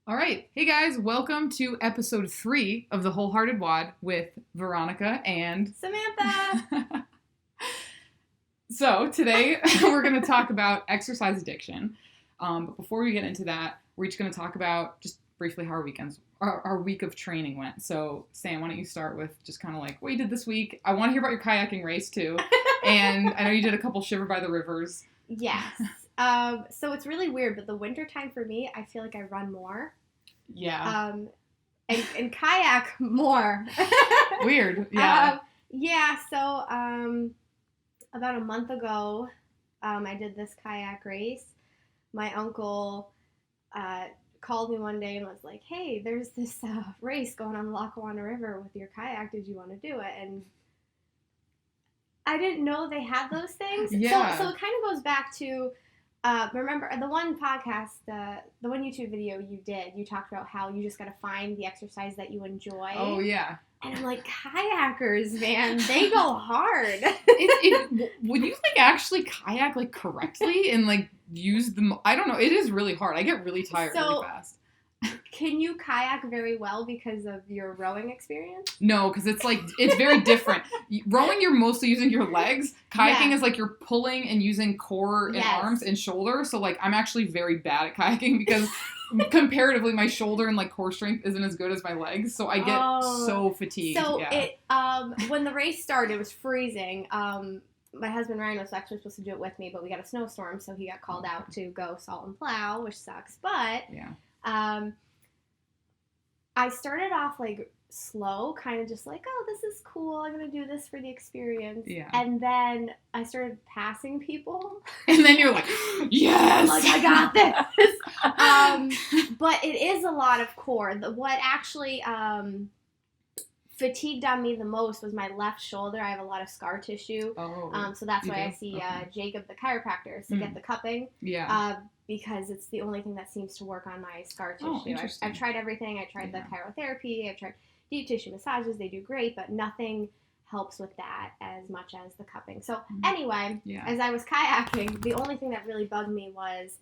All right. Hey guys, welcome to episode 3 of the Wholehearted WOD with Veronica and Samantha. So today we're going to talk about exercise addiction. But before we get into that, we're each going to talk about just briefly how our week of training went. So Sam, why don't you start with just kind of like what you did this week? I want to hear about your kayaking race too. And I know you did a couple Shiver by the Rivers. Yes. So it's really weird, but the winter time for me, I feel like I run more. Yeah. And kayak more. Weird. Yeah. So about a month ago, I did this kayak race. My uncle called me one day and was like, "Hey, there's this race going on the Lackawanna River with your kayak. Did you want to do it?" And I didn't know they had those things. Yeah. So it kind of goes back to, remember the one podcast, the one YouTube video you talked about how you just got to find the exercise that you enjoy. Oh, yeah. And I'm like, kayakers, man, they go hard. Would you actually kayak correctly and use the? I don't know. It is really hard. I get really tired really fast. Can you kayak very well because of your rowing experience? No, because it's very different. Rowing, you're mostly using your legs. Kayaking is you're pulling and using core and arms and shoulder. So I'm actually very bad at kayaking because comparatively my shoulder and core strength isn't as good as my legs. So I get so fatigued. So when the race started, it was freezing. My husband Ryan was actually supposed to do it with me, but we got a snowstorm, so he got called out to go salt and plow, which sucks. But I started off slow, kind of just oh, this is cool. I'm going to do this for the experience. Yeah. And then I started passing people. And then you're like, yes! I got this! But it is a lot of core. What actually fatigued on me the most was my left shoulder. I have a lot of scar tissue. Oh. So that's why I see Jacob, the chiropractor, to get the cupping. Yeah. Because it's the only thing that seems to work on my scar tissue. Oh, interesting. I've tried everything. I tried the chirotherapy. I've tried deep tissue massages. They do great, but nothing helps with that as much as the cupping. So anyway, as I was kayaking, the only thing that really bugged me was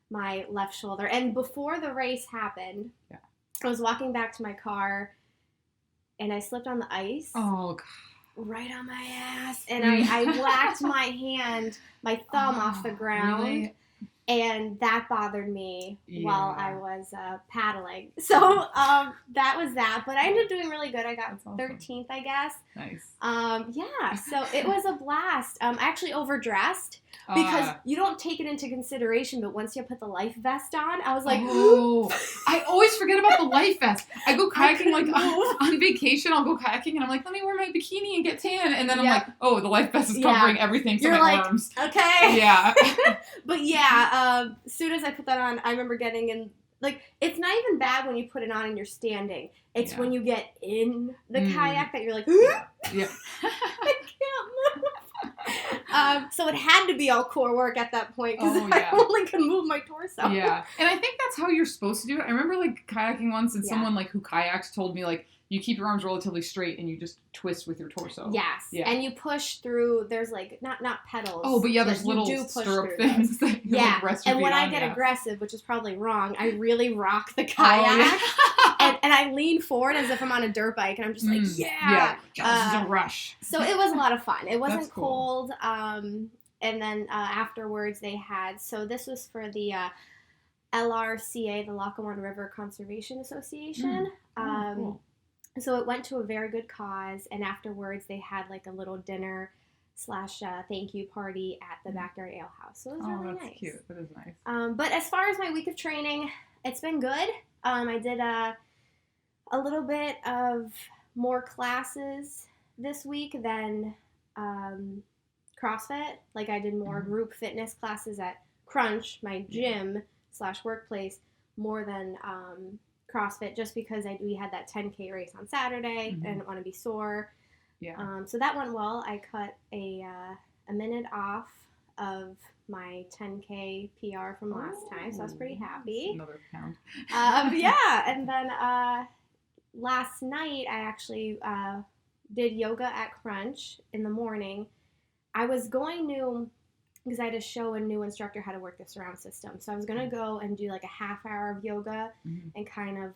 my left shoulder. And before the race happened, I was walking back to my car, and I slipped on the ice. Oh, God. Right on my ass. And I whacked my thumb off the ground. Really? And that bothered me while I was paddling. So that was that. But I ended up doing really good. I got 13th, I guess. Nice. So it was a blast. I actually overdressed because you don't take it into consideration. But once you put the life vest on, I was like, oh, I always forget about the life vest. I go kayaking on vacation. I'll go kayaking and I'm like, let me wear my bikini and get tan. And then I'm like, oh, the life vest is covering everything for my arms. Okay. Yeah. But as soon as I put that on, I remember getting in, it's not even bad when you put it on and you're standing. It's when you get in the kayak that you're like, yeah. I can't move. So it had to be all core work at that point because I only could move my torso. Yeah. And I think that's how you're supposed to do it. I remember kayaking once and someone who kayaks told me you keep your arms relatively straight and you just twist with your torso. Yes. Yeah. And you push through, there's not pedals. Oh, but there's little stirrup things that you rest your feet when on, I get aggressive, which is probably wrong, I really rock the kayak. And I lean forward as if I'm on a dirt bike, and I'm just this is a rush. So it was a lot of fun. It wasn't cold. And then afterwards they had, so this was for the LRCA, the Lackawanna River Conservation Association. Cool. So it went to a very good cause, and afterwards they had a little dinner / thank you party at the backyard ale house. So it was really nice. That's cute. That is nice. But as far as my week of training, it's been good. I did a little bit of more classes this week than CrossFit. I did more group fitness classes at Crunch, my gym / workplace, more than CrossFit, just because we had that 10K race on Saturday. I didn't want to be sore. Yeah. So that went well. I cut a minute off of my 10K PR from last time, so I was pretty happy. Another pound. And then last night I actually did yoga at Crunch in the morning. I was going to because I had to show a new instructor how to work the surround system. So I was going to go and do like a half hour of yoga and kind of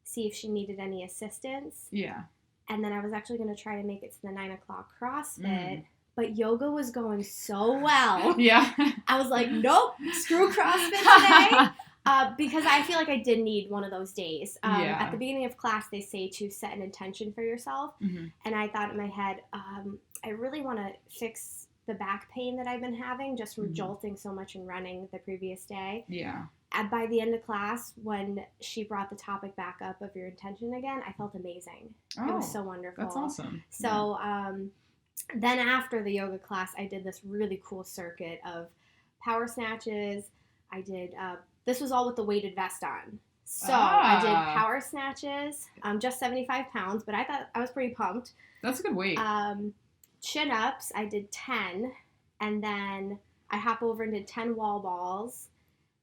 see if she needed any assistance. Yeah. And then I was actually going to try to make it to the 9 o'clock CrossFit. But yoga was going so well. Yeah. I was like, nope, screw CrossFit today. Because I feel like I did need one of those days. At the beginning of class, they say to set an intention for yourself. And I thought in my head, I really want to fix the back pain that I've been having just from jolting so much and running the previous day. Yeah. And by the end of class, when she brought the topic back up of your intention again, I felt amazing. It was so wonderful. That's awesome. So then after the yoga class, I did this really cool circuit of power snatches. I did, this was all with the weighted vest on. So I did power snatches, just 75 pounds, but I thought I was pretty pumped. That's a good weight. Chin-ups, I did 10, and then I hop over and did 10 wall balls,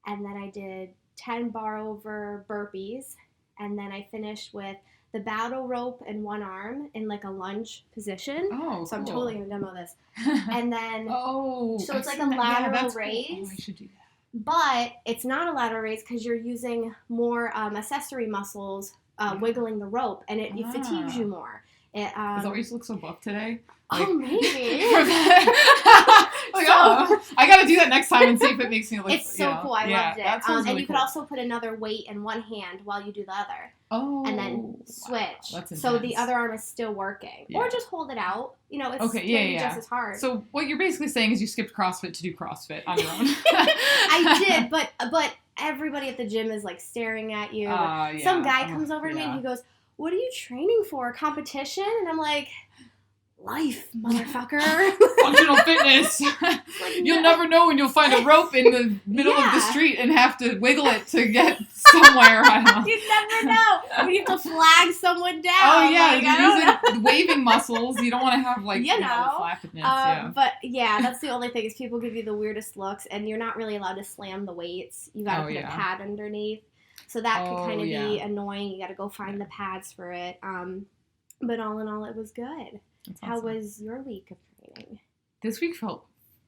and then I did 10 bar over burpees, and then I finished with the battle rope in one arm in like a lunge position. Oh, so cool. I'm totally going to demo this. And then, so it's like a that. lateral raise. Cool. Oh, I should do that. But it's not a lateral raise because you're using more accessory muscles wiggling the rope, and it fatigues you more. Is that why you look so buff today? Like, oh, maybe. I gotta do that next time and see if it makes me look. It's so cool. I loved it. Really and you could also put another weight in one hand while you do the other. Oh. And then switch. Wow. That's so the other arm is still working. Yeah. Or just hold it out. You know, it's just as hard. So what you're basically saying is you skipped CrossFit to do CrossFit on your own. I did, but everybody at the gym is like staring at you. Some guy comes over to me and he goes, "What are you training for? Competition?" And I'm like, "Life, motherfucker." Functional fitness. You'll never know when you'll find a rope in the middle of the street and have to wiggle it to get somewhere. I don't know. You never know. You have to flag someone down. Oh, yeah. Like, you're using waving muscles. You don't want to have, like, the flappiness. But, yeah, that's the only thing is people give you the weirdest looks, and you're not really allowed to slam the weights. You got to put a pad underneath. So that could kind of be annoying. You got to go find the pads for it. But all in all, it was good. That's How awesome. was your week of training? This week felt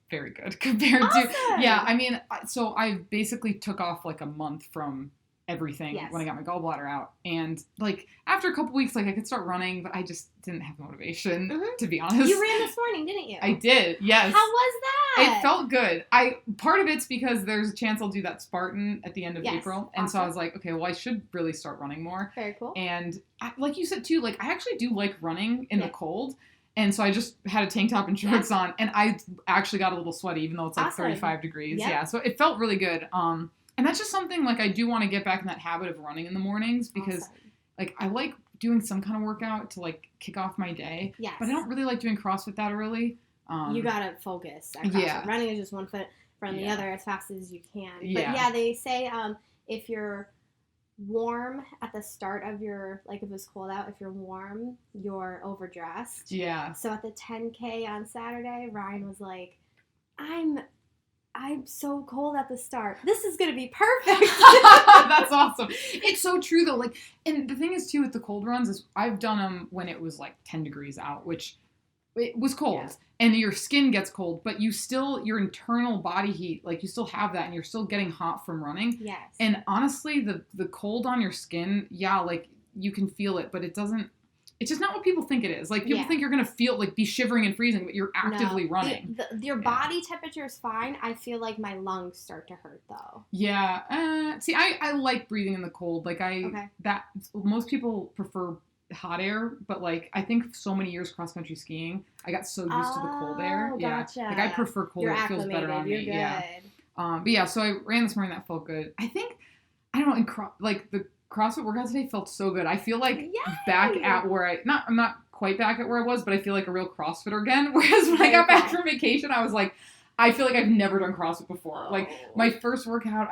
very good compared to, I mean, so I basically took off like a month from everything when I got my gallbladder out. And like after a couple weeks, like I could start running, but I just didn't have motivation, to be honest. You ran this morning, didn't you? I did, yes. How was that? It felt good. Part of it's because there's a chance I'll do that Spartan at the end of April. And so I was like, okay, well, I should really start running more. Very cool. And like you said too, like I actually do like running in the cold. And so I just had a tank top and shorts on, and I actually got a little sweaty, even though it's like 35 degrees. Yep. Yeah, so it felt really good. And that's just something, like, I do want to get back in that habit of running in the mornings, because, like, I like doing some kind of workout to, like, kick off my day. Yes. But I don't really like doing CrossFit that early. You gotta focus on CrossFit. Yeah. Running is just one foot from the other as fast as you can. But, they say if you're warm at the start of your, like if it's cold out, if you're warm, you're overdressed. Yeah. So at the 10K on Saturday, Ryan was like, I'm so cold at the start. This is going to be perfect. That's awesome. It's so true though. Like, and the thing is too with the cold runs is I've done them when it was like 10 degrees out, which it was cold. Yeah. And your skin gets cold, but you still, your internal body heat, like you still have that and you're still getting hot from running. Yes. And honestly, the cold on your skin, like you can feel it, but it's just not what people think it is. Like people think you're going to feel like be shivering and freezing, but you're actively running. Your body temperature is fine. I feel like my lungs start to hurt though. Yeah. See, I like breathing in the cold. Like most people prefer hot air, but like I think so many years cross country skiing, I got so used to the cold air. Gotcha. Like I prefer cold. It feels better on me. Yeah. But so I ran this morning. That felt good. I think I don't know. Like the CrossFit workout today felt so good. I feel like back at where I'm not quite back at where I was, but I feel like a real CrossFitter again. Whereas when I got back from vacation, I was like, I feel like I've never done CrossFit before. Like my first workout,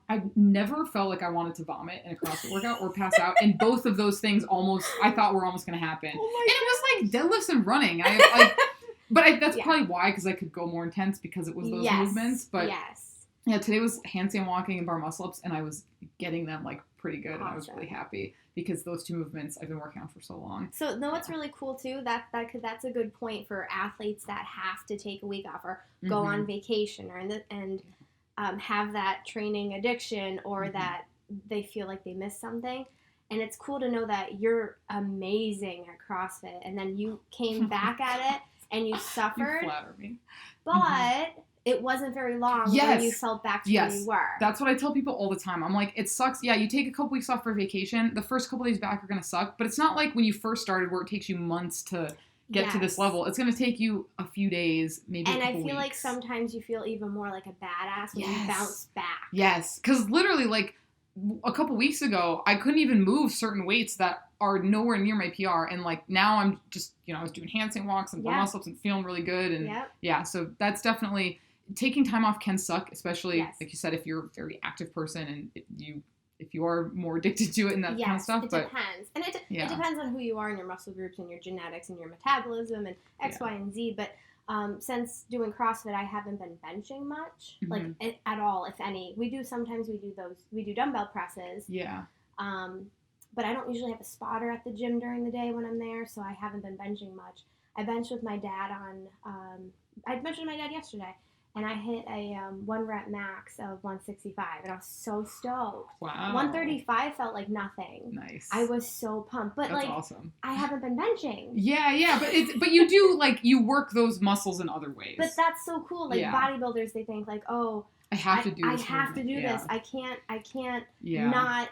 I never felt like I wanted to vomit in a CrossFit workout or pass out, and both of those things I thought were almost going to happen. And it was like deadlifts and running. That's probably why, because I could go more intense because it was those movements. But Yeah, today was handstand walking and bar muscle ups, and I was getting them like pretty good, and I was really happy because those two movements I've been working on for so long. So, what's really cool too, that's a good point for athletes that have to take a week off or go on vacation or have that training addiction or that they feel like they missed something. And it's cool to know that you're amazing at CrossFit, and then you came back at it and you suffered. You flatter me. But it wasn't very long when you felt back to where you were. That's what I tell people all the time. I'm like, it sucks. Yeah, you take a couple weeks off for vacation. The first couple days back are going to suck. But it's not like when you first started where it takes you months to get to this level. It's going to take you a few days, maybe a couple weeks. And I feel like sometimes you feel even more like a badass when you bounce back. Yes, because literally like a couple weeks ago, I couldn't even move certain weights that are nowhere near my PR. And like now I'm just, I was doing handstand walks and muscle ups and feeling really good. And so that's definitely... Taking time off can suck, especially, like you said, if you're a very active person and if you are more addicted to it and that kind of stuff. It depends. And it depends on who you are and your muscle groups and your genetics and your metabolism and X, Y, and Z. But since doing CrossFit, I haven't been benching much, like at all, if any. We do dumbbell presses. Yeah. But I don't usually have a spotter at the gym during the day when I'm there, so I haven't been benching much. I benched with my dad I benched with my dad yesterday. And I hit a 1 rep max of 165, and I was so stoked. Wow. 135 felt like nothing. Nice. I was so pumped. But that's awesome. I haven't been benching. Yeah, but you do you work those muscles in other ways. But that's so cool. Like bodybuilders, they think like, oh, I have to do this. I have to do this. I can't not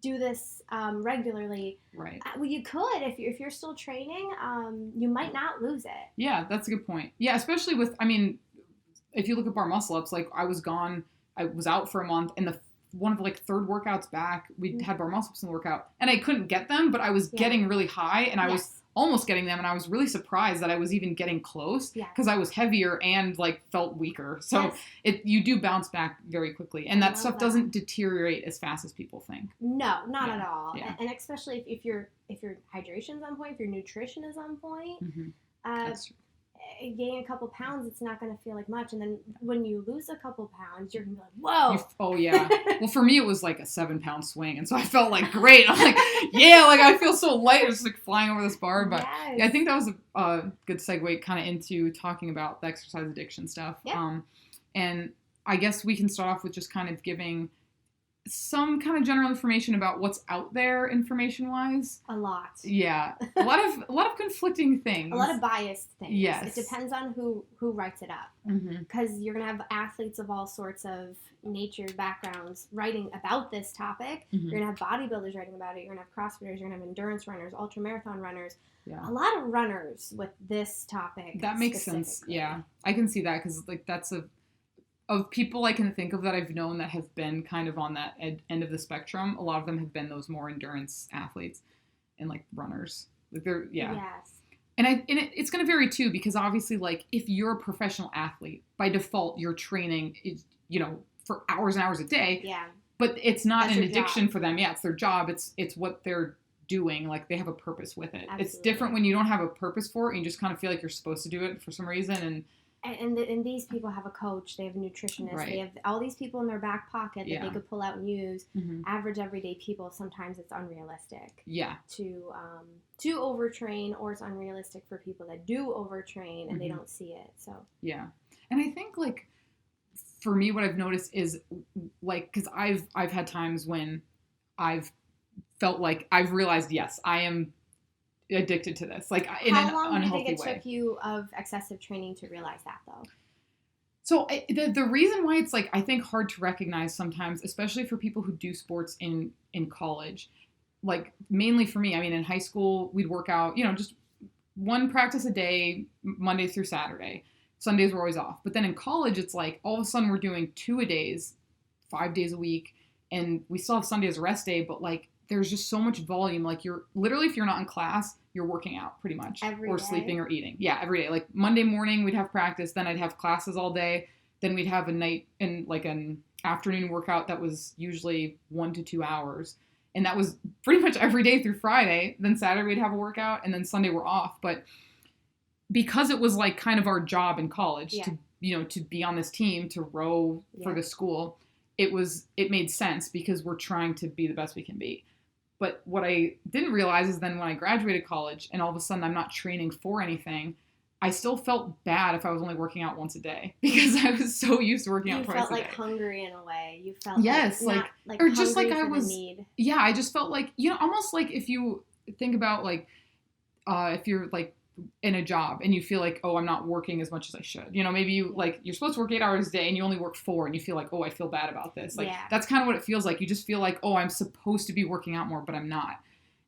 do this regularly. Right. Well, you could if you're still training. You might not lose it. Yeah, that's a good point. Yeah, especially with if you look at bar muscle ups, like I was out for a month, and one of the third workouts back, we had bar muscle ups in the workout, and I couldn't get them, but I was getting really high, and I was almost getting them, and I was really surprised that I was even getting close because I was heavier and felt weaker. So you do bounce back very quickly, and that stuff doesn't deteriorate as fast as people think. No, not at all. Yeah. And especially if your hydration's on point, if your nutrition is on point. That's true. Gain a couple pounds, it's not going to feel like much. And then when you lose a couple pounds, you're going to be like, whoa. Oh, yeah. Well, for me, it was like a 7-pound swing. And so I felt great. I'm like, I feel so light. Just flying over this bar. But I think that was a good segue kind of into talking about the exercise addiction stuff. Yeah. And I guess we can start off with just kind of giving some kind of general information about what's out there information-wise. A lot. Yeah. A lot of conflicting things. A lot of biased things. Yes. It depends on who writes it up. Because you're going to have athletes of all sorts of nature backgrounds writing about this topic. You're going to have bodybuilders writing about it. You're going to have CrossFitters. You're going to have endurance runners, ultramarathon runners. Yeah. A lot of runners with this topic. That makes sense. Yeah. I can see that because that's of people I can think of that I've known that have been kind of on that end of the spectrum, a lot of them have been those more endurance athletes and runners. Yes. And it's going to vary too, because obviously if you're a professional athlete, by default your training is, for hours and hours a day. Yeah. But it's not an addiction for them. Yeah, it's their job. It's what they're doing. They have a purpose with it. Absolutely. It's different when you don't have a purpose for it and you just kind of feel like you're supposed to do it for some reason. And these people have a coach, they have a nutritionist, They have all these people in their back pocket that they could pull out and use. Average everyday people, sometimes it's unrealistic. Yeah. To overtrain, or it's unrealistic for people that do overtrain and they don't see it. So. Yeah. And I think for me, what I've noticed is because I've had times when I've felt like I've realized, yes, I am addicted to this, in an unhealthy way. How long do you think it took you of excessive training to realize that, though? So the reason why it's I think hard to recognize sometimes, especially for people who do sports in college, mainly for me, in high school we'd work out, just one practice a day, Monday through Saturday. Sundays were always off. But then in college, it's all of a sudden we're doing 2-a-days, 5 days a week, and we still have Sunday as a rest day, but there's just so much volume. You're literally, if you're not in class, you're working out pretty much. Or sleeping or eating. Yeah, every day. Monday morning, we'd have practice. Then I'd have classes all day. Then we'd have a night and an afternoon workout that was usually 1 to 2 hours. And that was pretty much every day through Friday. Then Saturday we'd have a workout. And then Sunday we're off. But because it was kind of our job in college to be on this team, to row for the school, it made sense because we're trying to be the best we can be. But what I didn't realize is then when I graduated college and all of a sudden I'm not training for anything, I still felt bad if I was only working out once a day because I was so used to working out twice a day. You felt like hungry in a way. You felt or just like I was. Need. Yeah, I just felt like, almost like if you think about like if you're like in a job and you feel like, oh, I'm not working as much as I should. Maybe you're supposed to work 8 hours a day and you only work 4 and you feel like, oh, I feel bad about this. That's kind of what it feels like. You just feel like, oh, I'm supposed to be working out more, but I'm not.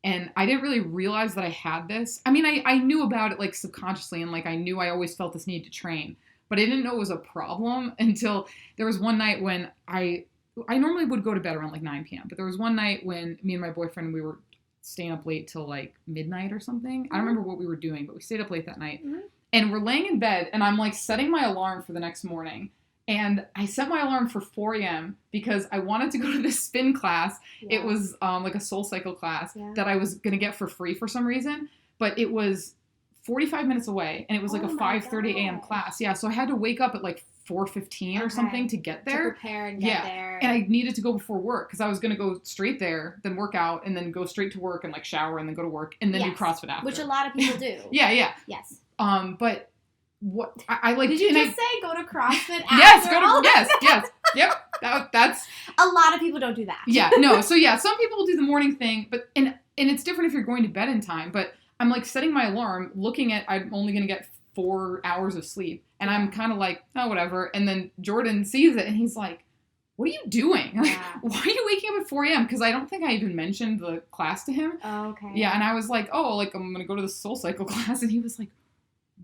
And I didn't really realize that I had this. I mean, I knew about it like subconsciously and like I knew I always felt this need to train, but I didn't know it was a problem until there was one night when I normally would go to bed around like 9 p.m. But there was one night when me and my boyfriend, we were staying up late till like midnight or something. I don't remember what we were doing, but we stayed up late that night. Mm-hmm. And we're laying in bed and I'm like setting my alarm for the next morning. And I set my alarm for 4 a.m. because I wanted to go to this spin class. Yeah. It was like a soul cycle class that I was going to get for free for some reason. But it was 45 minutes away and it was like a 5:30 a.m. class. Yeah, so I had to wake up at like 4:15 or something to get there. To prepare and get there. And I needed to go before work because I was going to go straight there, then work out, and then go straight to work and like shower and then go to work and then do CrossFit after. Which a lot of people do. Yeah. Yes. But what I like. Did you just say go to CrossFit after? Yes. Yep. That's a lot of people don't do that. Yeah. No. So yeah, some people will do the morning thing, but and it's different if you're going to bed in time. But I'm like setting my alarm, looking at I'm only going to get 4 hours of sleep. And I'm kind of like, oh, whatever. And then Jordan sees it and he's like, what are you doing? Like, why are you waking up at 4 a.m.? Because I don't think I even mentioned the class to him. Oh, okay. Yeah. And I was like, oh, like I'm going to go to the soul cycle class. And he was like,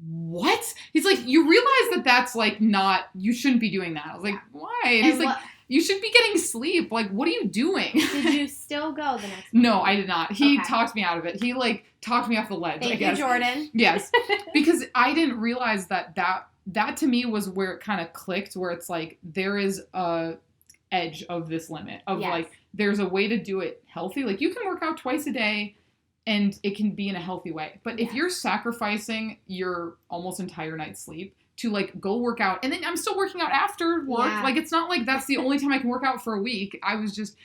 what? He's like, you realize that's like not, you shouldn't be doing that. I was like, why? And he's like, you should be getting sleep. Like, what are you doing? Did you still go the next morning? No, I did not. He talked me out of it. He like talked me off the ledge, I guess. Thank you, Jordan. Yes. Because I didn't realize that to me was where it kind of clicked, where it's like, there is a edge of this limit of like, there's a way to do it healthy. Like you can work out twice a day and it can be in a healthy way. But if you're sacrificing your almost entire night's sleep to like go work out and then I'm still working out after work, like it's not like that's the only time I can work out for a week. I was just,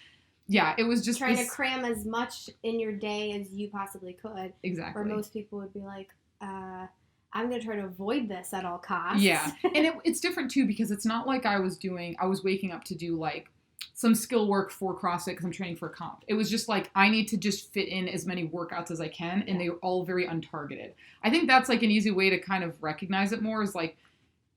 it was just trying to cram as much in your day as you possibly could. Exactly. Where most people would be like, I'm going to try to avoid this at all costs. Yeah. And it's different too because it's not like I was waking up to do like some skill work for CrossFit because I'm training for a comp. It was just like, I need to just fit in as many workouts as I can. And they were all very untargeted. I think that's like an easy way to kind of recognize it more is like,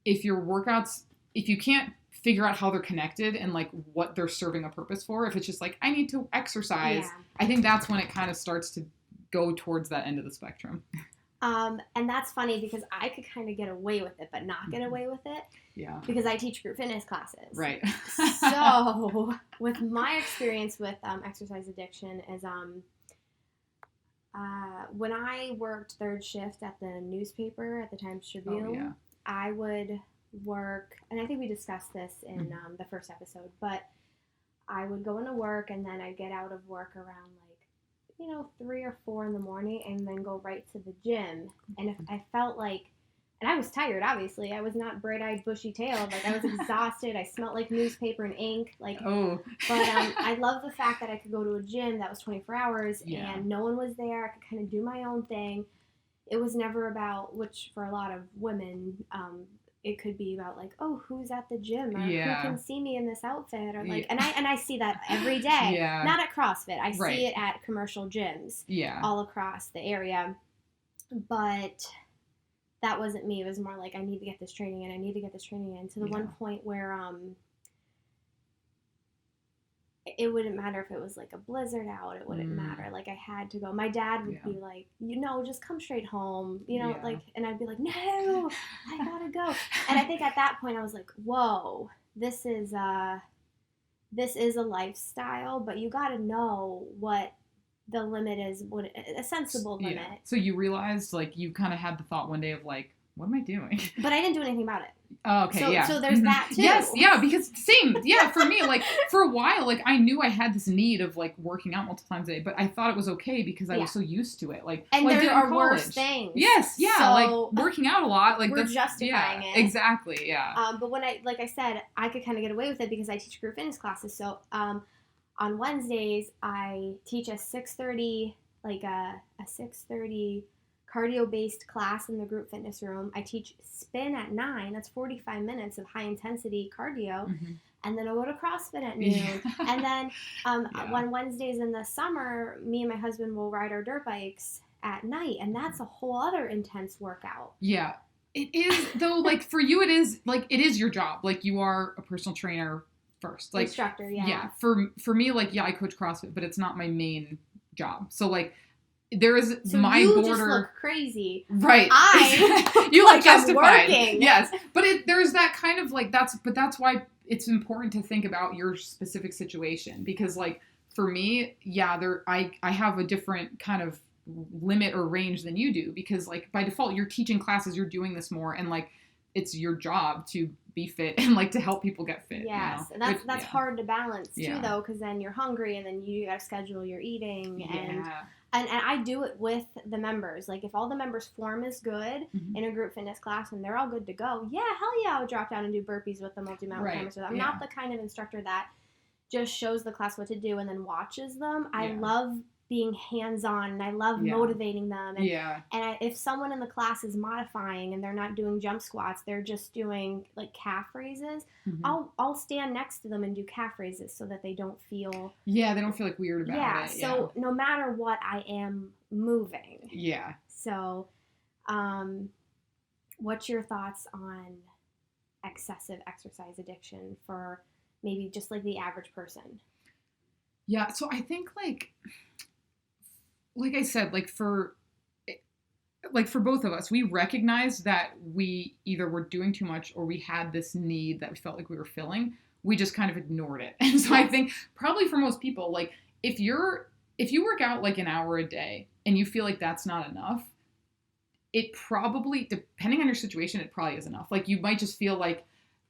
if your workouts, if you can't figure out how they're connected and like what they're serving a purpose for, if it's just like, I need to exercise, I think that's when it kind of starts to go towards that end of the spectrum. And that's funny because I could kind of get away with it, but not get away with it. Yeah. Because I teach group fitness classes. Right. So, with my experience with exercise addiction is when I worked third shift at the newspaper at the Times Tribune, I would work, and I think we discussed this in the first episode, but I would go into work and then I'd get out of work around 3 or 4 in the morning and then go right to the gym. And if I felt like, and I was tired, obviously. I was not bright-eyed, bushy-tailed. Like, I was exhausted. I smelled like newspaper and ink. But I love the fact that I could go to a gym that was 24 hours and no one was there. I could kind of do my own thing. It was never about, which for a lot of women, it could be about like, oh, who's at the gym, or who can see me in this outfit, or like, and I see that every day. Not at CrossFit. I see it at commercial gyms. All across the area. But that wasn't me. It was more like, I need to get this training in. I need to get this training in. To the one point where it wouldn't matter if it was like a blizzard out. It wouldn't matter. Like, I had to go. My dad would be like, just come straight home. Like, and I'd be like, no, I gotta go. And I think at that point I was like, whoa, this is a lifestyle, but you gotta know what the limit is, what a sensible limit. So you realized, like, you kind of had the thought one day of like, what am I doing? But I didn't do anything about it. Oh, okay, so, yeah. So there's that too. Yes, yeah, because same. Yeah, for me, like, for a while, like, I knew I had this need of, like, working out multiple times a day, but I thought it was okay because I was so used to it. Like, and like there are worse things. Yes, yeah, so like, working out a lot, like, we're that's justifying it. Exactly, yeah. But when like I said, I could kind of get away with it because I teach group fitness classes. So, on Wednesdays, I teach a 6:30, like a 6:30 cardio-based class in the group fitness room. I teach spin at 9. That's 45 minutes of high-intensity cardio. Mm-hmm. And then I go to CrossFit at noon. And then on Wednesdays in the summer, me and my husband will ride our dirt bikes at night. And that's a whole other intense workout. Yeah. It is, though, like, for you, it is your job. Like, you are a personal trainer first. Like, instructor, yeah. Yeah. For me, like, yeah, I coach CrossFit, but it's not my main job. So, like, there is so my you border. Just look crazy, right? You look like justified. Working. Yes, but there's that kind of like that's why it's important to think about your specific situation because like for me, yeah, I have a different kind of limit or range than you do because like by default you're teaching classes, you're doing this more, and like it's your job to be fit and like to help people get fit. Yes, you know? and that's hard to balance too, though, because then you're hungry and then you got to schedule your eating and I do it with the members. Like if all the members' form is good in a group fitness class and they're all good to go, yeah, hell yeah, I'll drop down and do burpees with the multi-mountain climbers. I'm not the kind of instructor that just shows the class what to do and then watches them. I love being hands-on and I love motivating them. And if someone in the class is modifying and they're not doing jump squats, they're just doing like calf raises, I'll stand next to them and do calf raises so that they don't feel... Yeah, they don't feel like weird about it. So no matter what, I am moving. Yeah. So what's your thoughts on excessive exercise addiction for maybe just like the average person? Yeah, so I think like I said, like for both of us, we recognized that we either were doing too much or we had this need that we felt like we were filling. We just kind of ignored it. And so I think probably for most people, like if you work out like an hour a day and you feel like that's not enough, it probably, depending on your situation, it probably is enough. Like you might just feel like,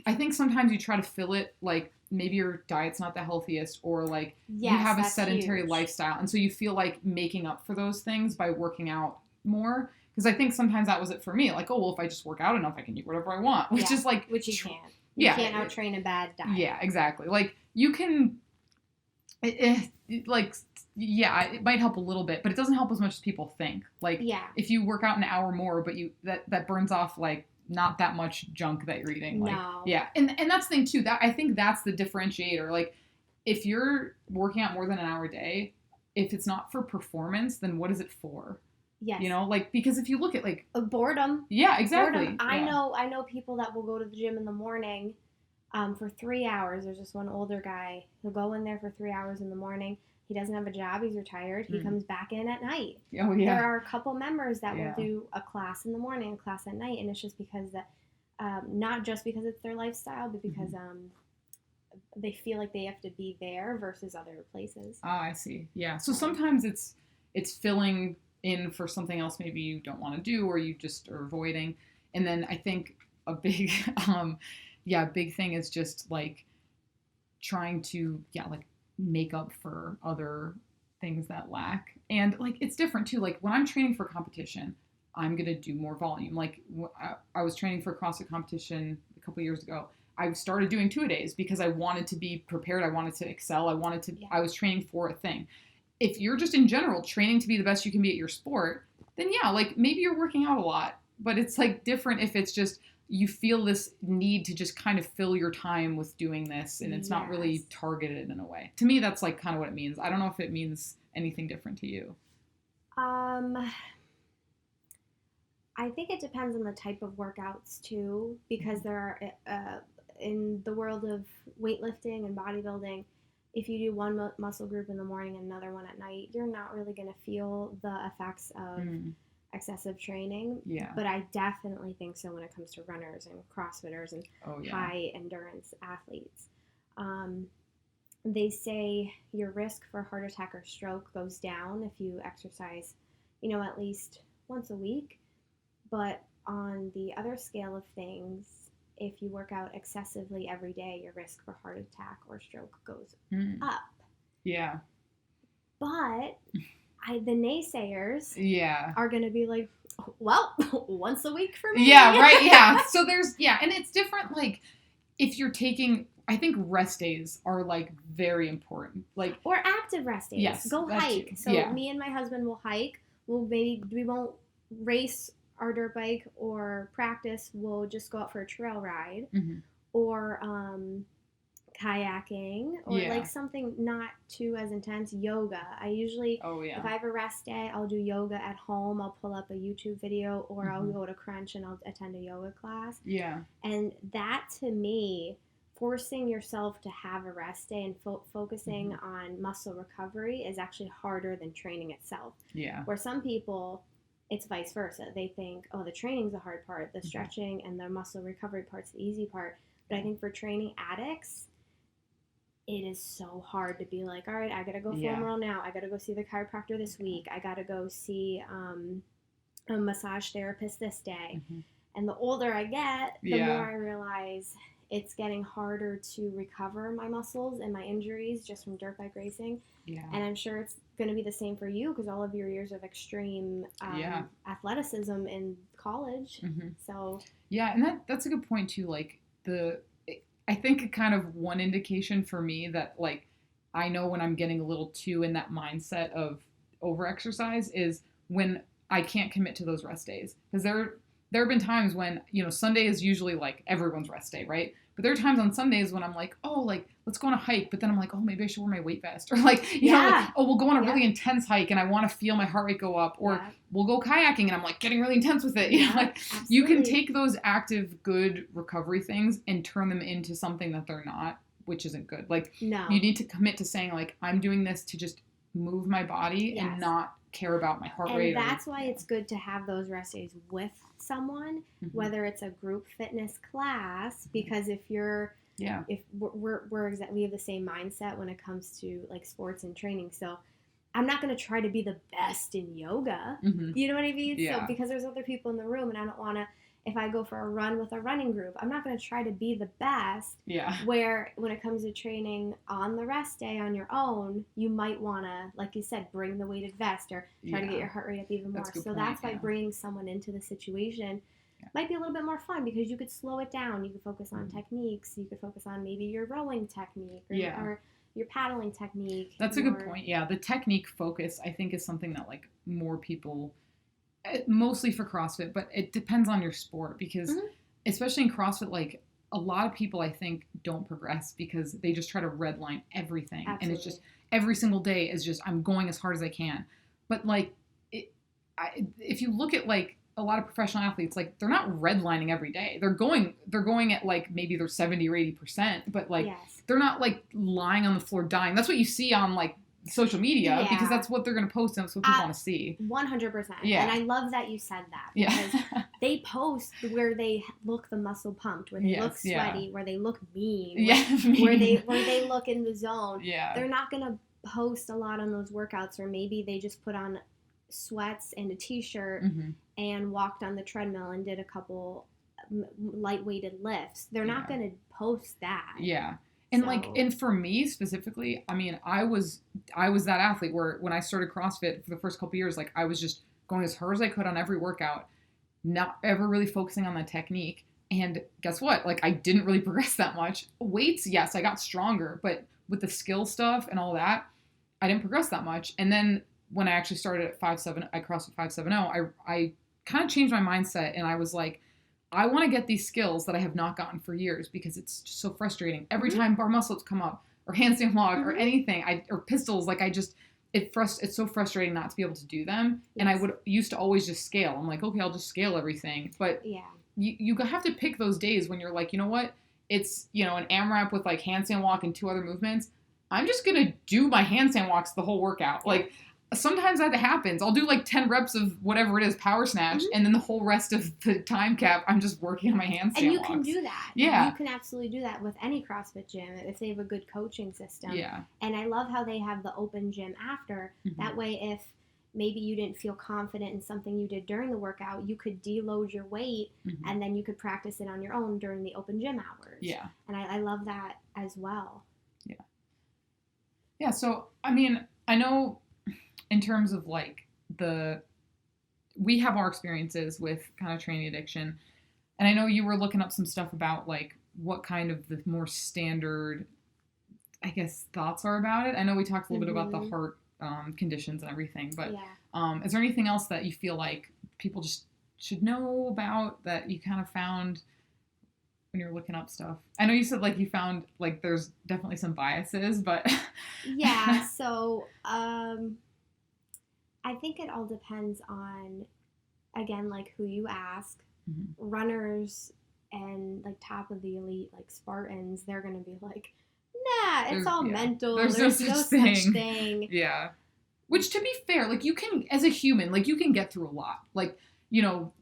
I think sometimes you try to fill it like maybe your diet's not the healthiest or like you have a sedentary lifestyle. And so you feel like making up for those things by working out more. Because I think sometimes that was it for me. Like, oh, well, if I just work out enough, I can eat whatever I want. Which is like... Which you can't. You can't out-train a bad diet. Yeah, exactly. Like, you can... it might help a little bit, but it doesn't help as much as people think. Like, if you work out an hour more, but that burns off, like, not that much junk that you're eating. Like, no. Yeah. And that's the thing, too. That I think that's the differentiator. Like, if you're working out more than an hour a day, if it's not for performance, then what is it for? Yes. You know, like, because if you look at, like... boredom. Yeah, exactly. Boredom. I know people that will go to the gym in the morning for 3 hours. There's this one older guy. He'll go in there for 3 hours in the morning. He doesn't have a job. He's retired. He comes back in at night. Oh, yeah. There are a couple members that will do a class in the morning, a class at night, and it's just because that, not just because it's their lifestyle, but because they feel like they have to be there versus other places. Oh, I see. Yeah. So sometimes it's filling in for something else maybe you don't want to do or you just are avoiding. And then I think a big big thing is just like trying to make up for other things that lack. And like it's different too. Like when I'm training for competition, I'm going to do more volume. Like I was training for a CrossFit competition a couple years ago. I started doing 2-a-days because I wanted to be prepared. I wanted to excel. I was training for a thing. If you're just in general training to be the best you can be at your sport, then like maybe you're working out a lot, but it's like different if it's just you feel this need to just kind of fill your time with doing this and it's not really targeted in a way. To me, that's like kind of what it means. I don't know if it means anything different to you. I think it depends on the type of workouts too, because there are in the world of weightlifting and bodybuilding, if you do one muscle group in the morning and another one at night, you're not really going to feel the effects of excessive training. Yeah. But I definitely think so when it comes to runners and CrossFitters and high endurance athletes. They say your risk for heart attack or stroke goes down if you exercise, at least once a week. But on the other scale of things, if you work out excessively every day, your risk for heart attack or stroke goes up. Yeah. But the naysayers are going to be like, well, once a week for me. Yeah, right, yeah. So there's, and it's different, like, if you're taking, I think rest days are, like, very important. Like, or active rest days. Yes. Go hike. So me and my husband will hike. We won't race our dirt bike or practice. We'll just go out for a trail ride or kayaking or like something not too as intense. Yoga. I usually, if I have a rest day, I'll do yoga at home. I'll pull up a YouTube video or I'll go to Crunch and I'll attend a yoga class. Yeah. And that, to me, forcing yourself to have a rest day and focusing on muscle recovery is actually harder than training itself. Yeah. Where some people, it's vice versa. They think, oh, the training's the hard part, the stretching and the muscle recovery part's the easy part. But I think for training addicts, it is so hard to be like, all right, I got to go foam roll now. I got to go see the chiropractor this week. I got to go see a massage therapist this day. And the older I get, the more I realize it's getting harder to recover my muscles and my injuries just from dirt bike racing. Yeah. And I'm sure it's going to be the same for you because all of your years of extreme athleticism in college. So yeah, and that's a good point too. Like I think kind of one indication for me that, like, I know when I'm getting a little too in that mindset of over-exercise is when I can't commit to those rest days. Because there have been times when, Sunday is usually, like, everyone's rest day, right? But there are times on Sundays when I'm like, oh, like, let's go on a hike. But then I'm like, oh, maybe I should wear my weight vest. Or, like, you know, like, oh, we'll go on a really intense hike and I want to feel my heart rate go up. Or we'll go kayaking and I'm, like, getting really intense with it. You know, like, you can take those active, good recovery things and turn them into something that they're not, which isn't good. Like, you need to commit to saying, like, I'm doing this to just move my body and not care about my heart rate. And that's why it's good to have those rest days with someone, whether it's a group fitness class, because if you're if we have the same mindset when it comes to, like, sports and training. So I'm not going to try to be the best in yoga. You know what I mean? So because there's other people in the room and I don't want to, if I go for a run with a running group, I'm not going to try to be the best. Yeah. Where when it comes to training on the rest day on your own, you might want to, like you said, bring the weighted vest or try to get your heart rate up even more. So that's why bringing someone into the situation might be a little bit more fun because you could slow it down. You could focus on techniques. You could focus on maybe your rowing technique or your paddling technique. That's a good point. Yeah, the technique focus, I think, is something that, like, more people, mostly for CrossFit, but it depends on your sport because especially in CrossFit, like, a lot of people, I think, don't progress because they just try to redline everything. Absolutely. And it's just every single day is just, I'm going as hard as I can. But, like, if you look at, like, a lot of professional athletes, like, they're not redlining every day. They're going at, like, maybe they're 70 or 80%, but, like, they're not, like, lying on the floor dying. That's what you see on, like, social media because that's what they're going to post and that's what people want to see. 100%. Yeah. And I love that you said that because they post where they look the muscle pumped, where they look sweaty, where they look mean, where they look in the zone. Yeah. They're not going to post a lot on those workouts, or maybe they just put on sweats and a t-shirt and walked on the treadmill and did a couple light-weighted lifts. They're not going to post that. Yeah. And and for me specifically, I mean, I was that athlete where when I started CrossFit for the first couple years, like, I was just going as hard as I could on every workout, not ever really focusing on the technique. And guess what? Like, I didn't really progress that much. Weights, yes, I got stronger, but with the skill stuff and all that, I didn't progress that much. And then when I actually started at CrossFit 570, I kind of changed my mindset and I was like, I want to get these skills that I have not gotten for years because it's just so frustrating. Every time bar muscle-ups come up or handstand walk or anything, or pistols, like, it's so frustrating not to be able to do them. Yes. And I used to always just scale. I'm like, okay, I'll just scale everything. But you have to pick those days when you're like, you know what? It's, an AMRAP with, like, handstand walk and 2 other movements. I'm just going to do my handstand walks the whole workout. Like, sometimes that happens. I'll do, like, 10 reps of whatever it is, power snatch, and then the whole rest of the time cap, I'm just working on my handstand walks. And you can do that. Yeah. You can absolutely do that with any CrossFit gym if they have a good coaching system. Yeah. And I love how they have the open gym after. That way, if maybe you didn't feel confident in something you did during the workout, you could deload your weight and then you could practice it on your own during the open gym hours. Yeah. And I love that as well. Yeah. Yeah. So, I mean, I know in terms of like we have our experiences with kind of training addiction. And I know you were looking up some stuff about like what kind of the more standard, I guess, thoughts are about it. I know we talked a little bit about the heart conditions and everything, but is there anything else that you feel like people just should know about that you kind of found when you're looking up stuff? I know you said like you found like there's definitely some biases, but yeah. So I think it all depends on, again, like who you ask. Runners and like top of the elite, like Spartans, they're gonna be like, nah, it's all mental. There's no such thing. Yeah. Which, to be fair, like you can, as a human, like you can get through a lot. Like, you know,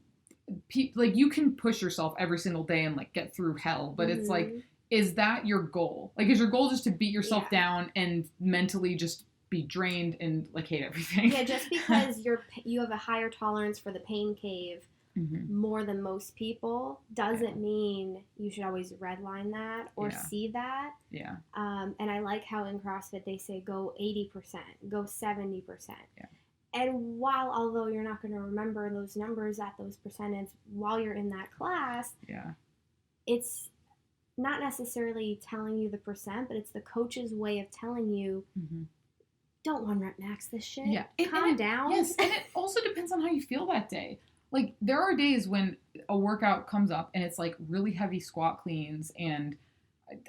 like you can push yourself every single day and like get through hell. But it's like, is that your goal? Like, is your goal just to beat yourself down and mentally just be drained and like hate everything? Yeah, just because you have a higher tolerance for the pain cave more than most people doesn't mean you should always redline that or see that. Yeah. And I like how in CrossFit they say go 80%, go 70%. Yeah. And although you're not going to remember those numbers at those percentages while you're in that class, it's not necessarily telling you the percent, but it's the coach's way of telling you, don't 1 rep max this shit. Yeah. Calm down. Yes, and it also depends on how you feel that day. Like, there are days when a workout comes up and it's, like, really heavy squat cleans and,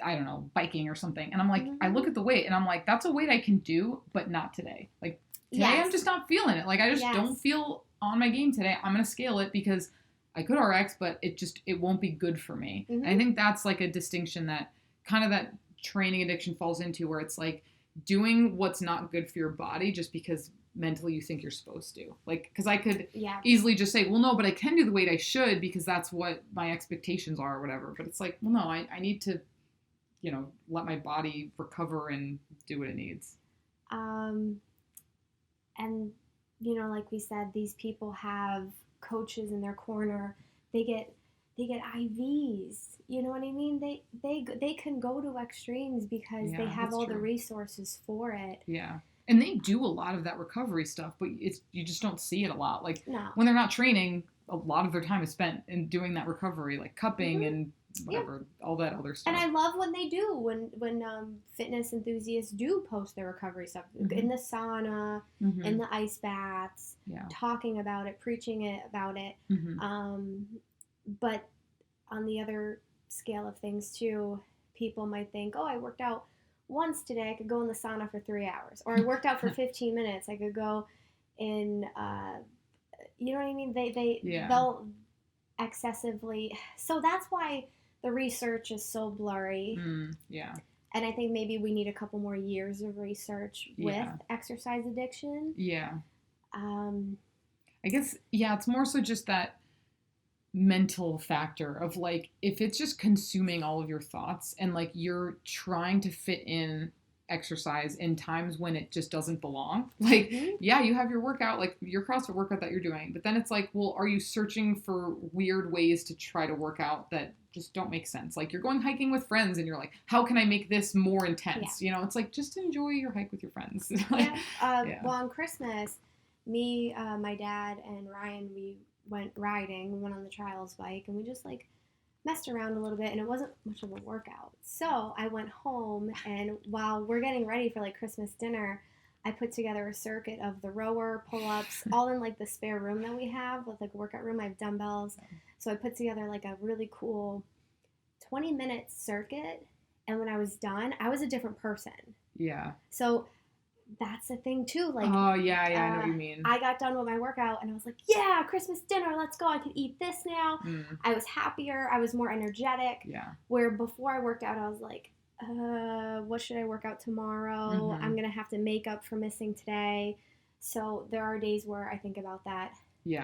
I don't know, biking or something. And I'm like, I look at the weight and I'm like, that's a weight I can do, but not today. Like, today I'm just not feeling it. Like, I just don't feel on my game today. I'm going to scale it because I could RX, but it won't be good for me. And I think that's, like, a distinction that kind of that training addiction falls into, where it's, like, doing what's not good for your body just because mentally you think you're supposed to. Like, because I could easily just say, well, no, but I can do the weight I should because that's what my expectations are or whatever. But it's like, well, no, I need to, you know, let my body recover and do what it needs. And, you know, like we said, these people have coaches in their corner. They get IVs. You know what I mean? They can go to extremes because they have all the resources for it. Yeah. And they do a lot of that recovery stuff, but you just don't see it a lot. Like, when they're not training, a lot of their time is spent in doing that recovery, like cupping and whatever, all that other stuff. And I love when they do, when fitness enthusiasts do post their recovery stuff in the sauna, in the ice baths, talking about it, preaching about it. But on the other scale of things too, people might think, oh, I worked out once today, I could go in the sauna for 3 hours. Or I worked out for 15 minutes. I could go in, you know what I mean? They'll excessively. So that's why the research is so blurry. Yeah. And I think maybe we need a couple more years of research with exercise addiction. Yeah. I guess, it's more so just that mental factor of like, if it's just consuming all of your thoughts and like you're trying to fit in exercise in times when it just doesn't belong, like you have your workout, like your CrossFit workout that you're doing, but then it's like, well, are you searching for weird ways to try to work out that just don't make sense? Like, you're going hiking with friends and you're like, how can I make this more intense? You know, it's like, just enjoy your hike with your friends. Well, on Christmas, me, my dad, and Ryan, we went riding. We went on the trials bike and we just like messed around a little bit, and it wasn't much of a workout. So I went home, and while we're getting ready for like Christmas dinner, I put together a circuit of the rower, pull-ups, all in like the spare room that we have with like a workout room. I have dumbbells. So I put together like a really cool 20-minute circuit, and when I was done, I was a different person. Yeah. So that's the thing too. Like, oh yeah, I know what you mean. I got done with my workout and I was like, yeah, Christmas dinner, let's go. I can eat this now. I was happier. I was more energetic. Yeah. Where before I worked out, I was like, what should I work out tomorrow? I'm gonna have to make up for missing today. So there are days where I think about that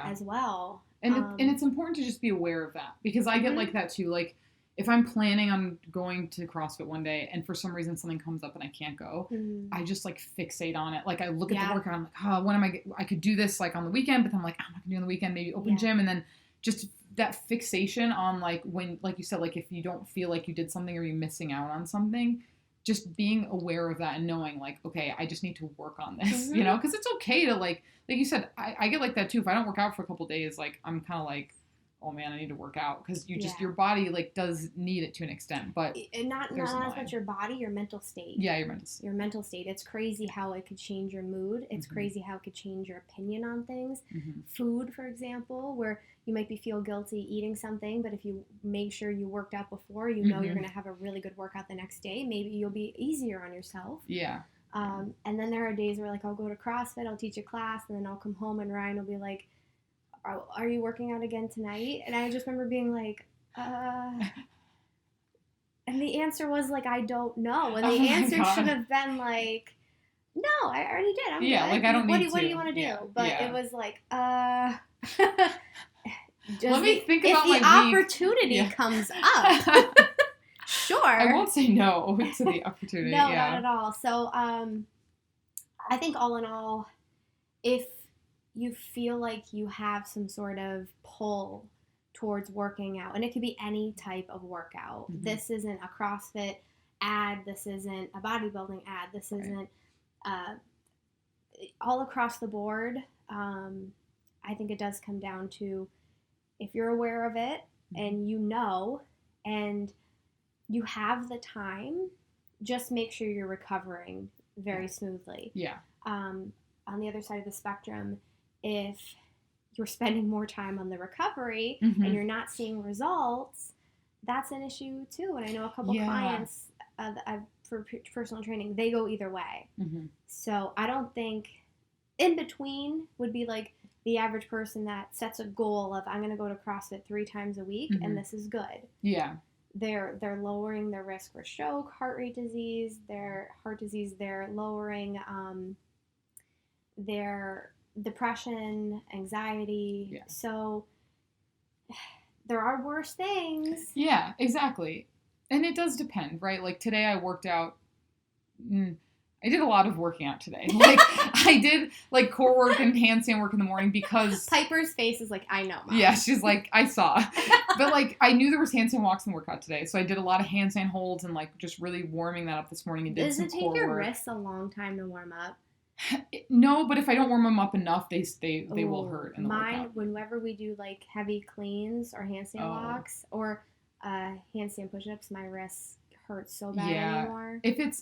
as well. And it's important to just be aware of that, because I get like that too. Like, if I'm planning on going to CrossFit one day and for some reason something comes up and I can't go, I just like fixate on it. Like I look at the workout, I'm like, oh, when am I could do this like on the weekend, but then I'm like, I'm not gonna do it on the weekend, maybe open gym. And then just that fixation on like when, like you said, like if you don't feel like you did something or you're missing out on something, just being aware of that and knowing like, okay, I just need to work on this, you know, because it's okay to like you said, I get like that too. If I don't work out for a couple days, like I'm kind of like, oh man, I need to work out because you just your body like does need it to an extent, but not as much your body, your mental state. Yeah, your mental state. Your mental state. It's crazy how it could change your mood. It's crazy how it could change your opinion on things. Food, for example, where you might feel guilty eating something, but if you make sure you worked out before, you know you're going to have a really good workout the next day. Maybe you'll be easier on yourself. Yeah. And then there are days where like I'll go to CrossFit, I'll teach a class, and then I'll come home and Ryan will be like, are you working out again tonight? And I just remember being like, and the answer was like, I don't know. And the answer should have been like, no, I already did. I'm good. Like I don't need to. What do you want to do? Yeah. But it was like, let me think about my week. If the opportunity comes up, sure. I won't say no to the opportunity. No, not at all. So I think all in all, if you feel like you have some sort of pull towards working out, and it could be any type of workout. This isn't a CrossFit ad. This isn't a bodybuilding ad. This isn't all across the board. I think it does come down to if you're aware of it and you know and you have the time, just make sure you're recovering very smoothly. Yeah. On the other side of the spectrum, if you're spending more time on the recovery and you're not seeing results, that's an issue too. And I know a couple clients for personal training, they go either way. So I don't think in between would be like the average person that sets a goal of I'm going to go to CrossFit 3 times a week and this is good. Yeah. They're lowering their risk for stroke, heart disease, their they're lowering their depression, anxiety. Yeah. So there are worse things. Yeah, exactly. And it does depend, right? Like today I worked out. I did a lot of working out today. Like I did like core work and handstand work in the morning because Piper's face is like, I know, Mom. Yeah, she's like, I saw. But like I knew there was handstand walks in the workout today. So I did a lot of handstand holds and like just really warming that up this morning and did some core work. Does it take your wrists a long time to warm up? No, but if I don't warm them up enough, they will hurt in the workout. Whenever we do like heavy cleans or handstand walks or handstand push-ups, my wrists hurt so bad anymore. If it's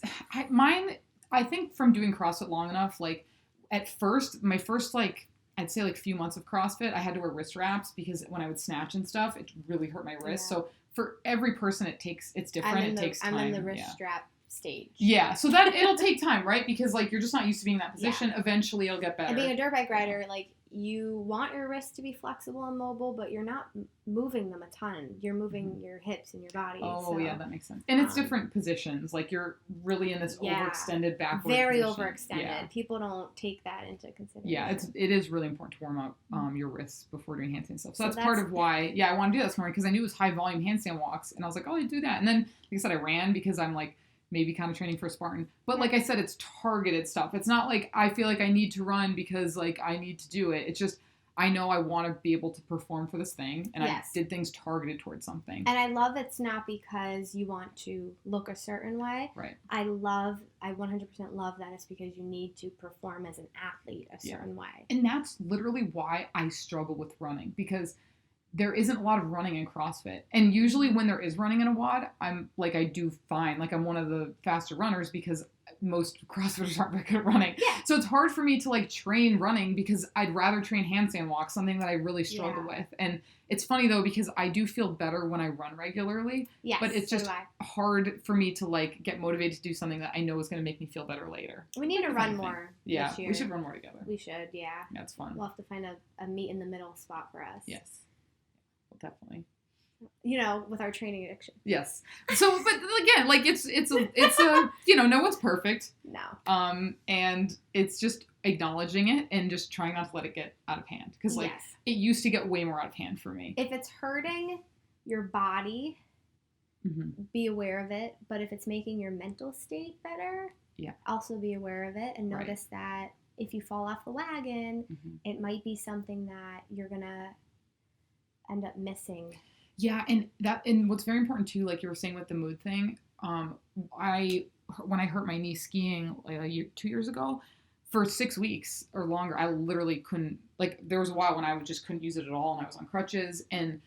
mine, I think from doing CrossFit long enough, like at first, my first like I'd say like few months of CrossFit, I had to wear wrist wraps because when I would snatch and stuff, it really hurt my wrist. Yeah. So for every person, it's different. It takes time. I'm in the wrist strap stage. Yeah, so that it'll take time, right? Because like you're just not used to being in that position. Yeah. Eventually, it'll get better. And being a dirt bike rider, like you want your wrists to be flexible and mobile, but you're not moving them a ton. You're moving your hips and your body. Oh, so, yeah, that makes sense. And it's different positions. Like you're really in this overextended backward very position. Overextended. Yeah. People don't take that into consideration. Yeah, it is really important to warm up your wrists before doing handstand stuff. So that's part of why, I want to do that this morning because I knew it was high volume handstand walks, and I was like, oh, I do that. And then, like I said, I ran because I'm like, maybe kind of training for a Spartan. But like I said, it's targeted stuff. It's not like I feel like I need to run because like I need to do it. It's just I know I want to be able to perform for this thing. And I did things targeted towards something. And I love it's not because you want to look a certain way. Right. I 100% love that it's because you need to perform as an athlete a certain way. And that's literally why I struggle with running because there isn't a lot of running in CrossFit. And usually when there is running in a WOD, I do fine. Like I'm one of the faster runners because most CrossFitters aren't very good at running. Yeah. So it's hard for me to like train running because I'd rather train handstand walks, something that I really struggle with. And it's funny though, because I do feel better when I run regularly. Yes, but it's just hard for me to like get motivated to do something that I know is going to make me feel better later. We need to run more this year. We should run more together. We should, yeah. That's fun. We'll have to find a meet in the middle spot for us. Yes. Definitely. With our training addiction. Yes. So, but again, like it's a no one's perfect. No. And it's just acknowledging it and just trying not to let it get out of hand because it used to get way more out of hand for me. If it's hurting your body, be aware of it. But if it's making your mental state better, also be aware of it and notice that if you fall off the wagon, it might be something that you're going to end up missing. Yeah, and what's very important too, like you were saying with the mood thing, when I hurt my knee skiing like 2 years ago, for 6 weeks or longer, I literally couldn't, like, there was a while when I just couldn't use it at all, and I was on crutches, and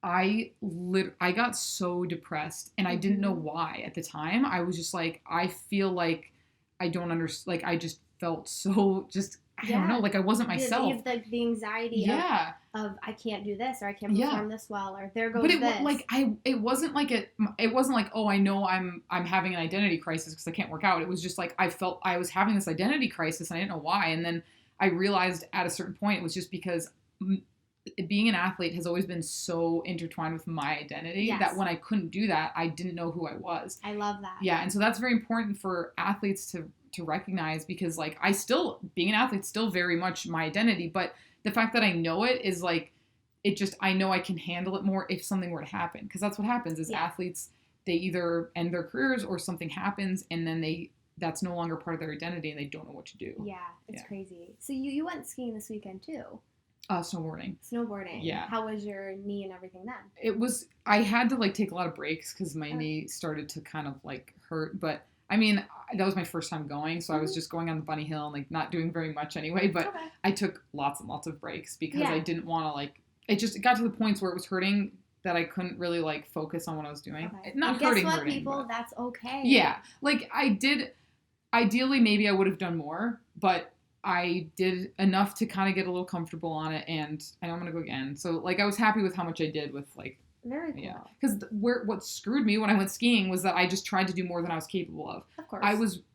I got so depressed, and I didn't know why at the time. I was just like, I feel like I don't understand, like, I just felt so just, I don't know, like I wasn't myself. You have the anxiety of I can't do this, or I can't perform this well, or there goes this. But it wasn't like, oh, I know I'm having an identity crisis because I can't work out. It was just like I felt I was having this identity crisis and I didn't know why. And then I realized at a certain point it was just because being an athlete has always been so intertwined with my identity that when I couldn't do that, I didn't know who I was. I love that. Yeah, and so that's very important for athletes to recognize, because like being an athlete still very much my identity, but the fact that I know it is like, I know I can handle it more if something were to happen, because that's what happens is athletes, they either end their careers or something happens and then that's no longer part of their identity and they don't know what to do. Yeah, it's crazy. So you went skiing this weekend too? Snowboarding. Yeah. How was your knee and everything then? I had to like take a lot of breaks because my knee started to kind of like hurt, but I mean, that was my first time going, so I was just going on the bunny hill and like not doing very much anyway, but I took lots and lots of breaks because I didn't want to like, it got to the points where it was hurting that I couldn't really like focus on what I was doing. Okay. Not and hurting, guess what, hurting, people? but, that's okay. Yeah, like I did, ideally maybe I would have done more, but I did enough to kind of get a little comfortable on it, and I know I'm going to go again. So like I was happy with how much I did with like, very cool. Yeah, because what screwed me when I went skiing was that I just tried to do more than I was capable of. Of course.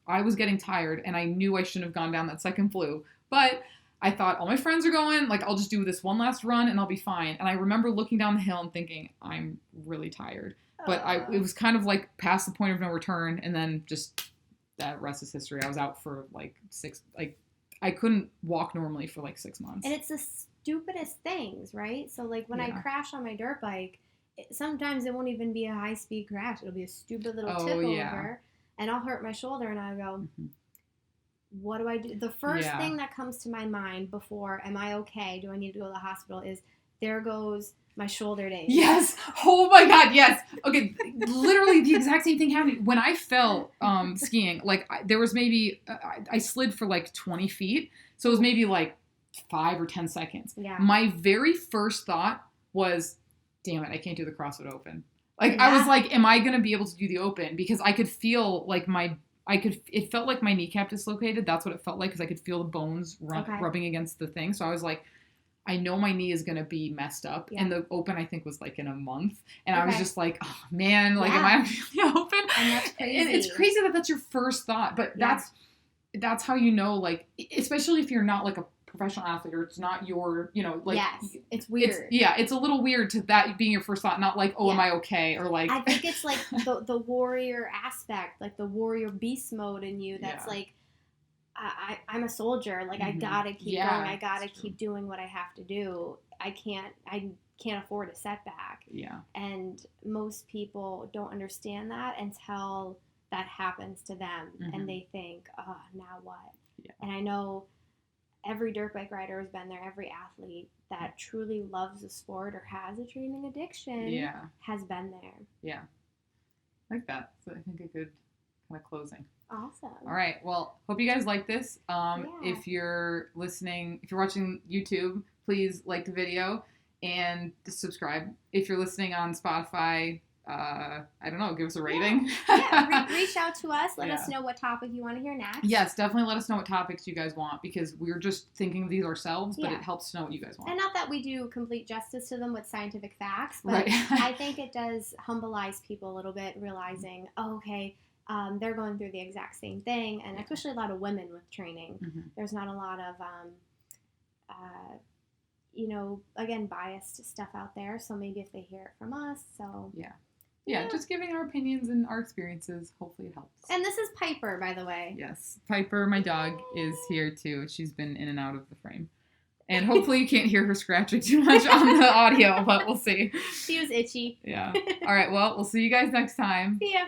I was getting tired, and I knew I shouldn't have gone down that second flue. But I thought, all my friends are going, like, I'll just do this one last run, and I'll be fine. And I remember looking down the hill and thinking, I'm really tired. But it was kind of like past the point of no return, and then just that rest is history. I was out for like I couldn't walk normally for like 6 months. And it's the stupidest things, right? So like when I crash on my dirt bike, sometimes it won't even be a high-speed crash. It'll be a stupid little tip over, and I'll hurt my shoulder, and I'll go, what do I do? The first thing that comes to my mind before, am I okay? Do I need to go to the hospital? Is there goes my shoulder days. Yes. Oh my God. Yes. Okay. Literally the exact same thing happened when I fell skiing. Like there was maybe I slid for like 20 feet, so it was maybe like 5 or 10 seconds. Yeah. My very first thought was, damn it, I can't do the CrossFit Open. Like I was like, am I gonna be able to do the Open? Because I could feel like it felt like my kneecap dislocated. That's what it felt like, because I could feel the bones rubbing against the thing. So I was like, I know my knee is going to be messed up. Yeah. And the Open, I think, was like in a month. And I was just like, oh man, like, am I really Open? And that's crazy. And it's crazy that that's your first thought. But that's how you know, like, especially if you're not like a professional athlete, or it's not your, you know, like. Yes, it's weird. It's a little weird to that being your first thought, not like, oh, am I okay? Or like. I think it's like the warrior aspect, like the warrior beast mode in you that's like, I'm a soldier. Like I gotta keep going. I gotta keep doing what I have to do. I can't afford a setback. Yeah. And most people don't understand that until that happens to them, and they think, oh, now what? Yeah. And I know every dirt bike rider has been there. Every athlete that truly loves the sport or has a training addiction has been there. Yeah. Like that. So I think a good kind of closing. Awesome. All right. Well, hope you guys like this. If you're watching YouTube, please like the video and subscribe. If you're listening on Spotify, I don't know, give us a rating. Reach out to us. Let us know what topic you want to hear next. Yes, definitely let us know what topics you guys want, because we're just thinking of these ourselves, but it helps to know what you guys want. And not that we do complete justice to them with scientific facts, but I think it does humbleize people a little bit, realizing, they're going through the exact same thing, and especially a lot of women with training. There's not a lot of, again, biased stuff out there, so maybe if they hear it from us, so... Yeah, just giving our opinions and our experiences. Hopefully it helps. And this is Piper, by the way. Yes, Piper, my dog, is here too. She's been in and out of the frame. And hopefully you can't hear her scratching too much on the audio, but we'll see. She was itchy. Yeah. All right. Well, we'll see you guys next time. See ya.